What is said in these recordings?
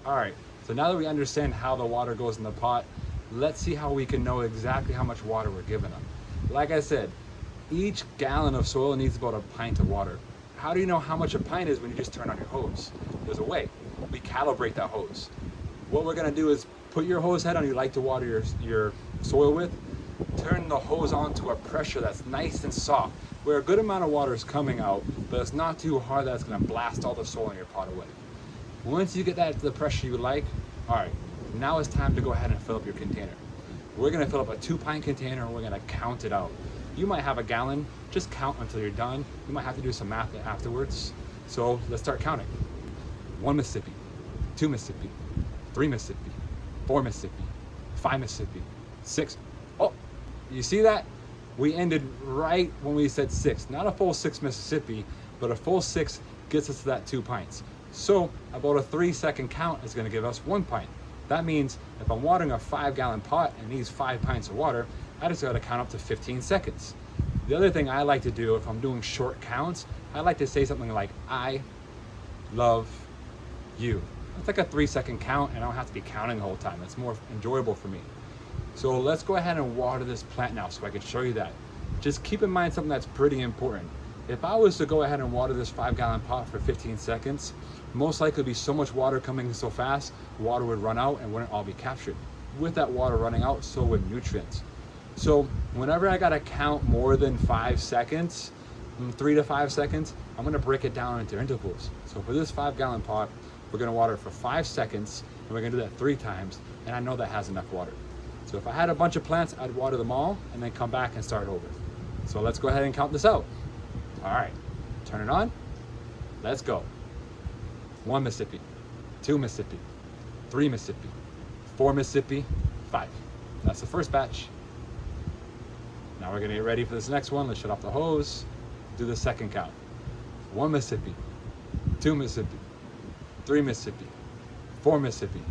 All right, so now that we understand how the water goes in the pot, let's see how we can know exactly how much water we're giving them. Like I said, each gallon of soil needs about a pint of water. How do you know how much a pint is when you just turn on your hose? There's a way. We calibrate that hose. What we're gonna do is put your hose head on you like to water your soil with, turn the hose on to a pressure that's nice and soft, where a good amount of water is coming out, but it's not too hard that it's gonna blast all the soil in your pot away. Once you get that to the pressure you like, all right, now it's time to go ahead and fill up your container. We're gonna fill up a 2-pint container and we're gonna count it out. You might have a gallon, just count until you're done. You might have to do some math afterwards. So let's start counting. 1 Mississippi, 2 Mississippi, 3 Mississippi, 4 Mississippi, 5 Mississippi, 6. Oh, you see that? We ended right when we said 6. Not a full 6 Mississippi, but a full 6 gets us to that 2 pints. So about a 3-second count is gonna give us 1 pint. That means if I'm watering a 5-gallon pot and needs 5 pints of water, I just gotta count up to 15 seconds. The other thing I like to do if I'm doing short counts, I like to say something like, I love you. It's like a 3-second count and I don't have to be counting the whole time. It's more enjoyable for me. So let's go ahead and water this plant now so I can show you that. Just keep in mind something that's pretty important. If I was to go ahead and water this 5-gallon pot for 15 seconds, most likely be so much water coming in so fast, water would run out and wouldn't all be captured. With that water running out, so would nutrients. So whenever I gotta count more than 5 seconds, 3 to 5 seconds, I'm gonna break it down into intervals. So for this 5-gallon pot, we're gonna water for 5 seconds, and we're gonna do that 3 times, and I know that has enough water. So if I had a bunch of plants, I'd water them all, and then come back and start over. So let's go ahead and count this out. All right, turn it on, let's go. 1 Mississippi, 2 Mississippi, 3 Mississippi, 4 Mississippi, 5. That's the first batch. Now we're gonna get ready for this next one. Let's shut off the hose, do the second count. 1 Mississippi, 2 Mississippi, 3 Mississippi, 4 Mississippi,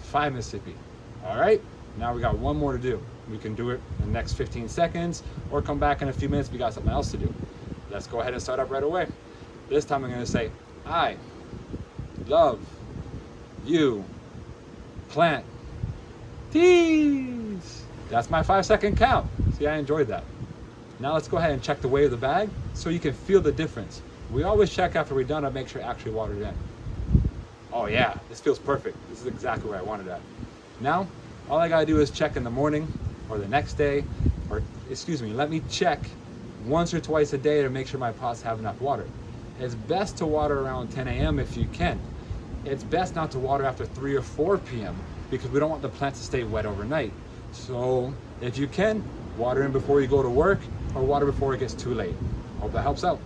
5 Mississippi. All right, now we got one more to do. We can do it in the next 15 seconds or come back in a few minutes, we got something else to do. Let's go ahead and start up right away. This time I'm gonna say, I love you, plant. Tease. That's my 5-second count. See, I enjoyed that. Now let's go ahead and check the weight of the bag so you can feel the difference. We always check after we're done to make sure it actually watered in. Oh yeah, this feels perfect. This is exactly where I wanted it at. Now, all I gotta do is check in the morning or the next day, or excuse me, let me check once or twice a day to make sure my pots have enough water. It's best to water around 10 a.m. if you can. It's best not to water after 3 or 4 p.m. because we don't want the plants to stay wet overnight. So if you can, water in before you go to work or water before it gets too late. Hope that helps out.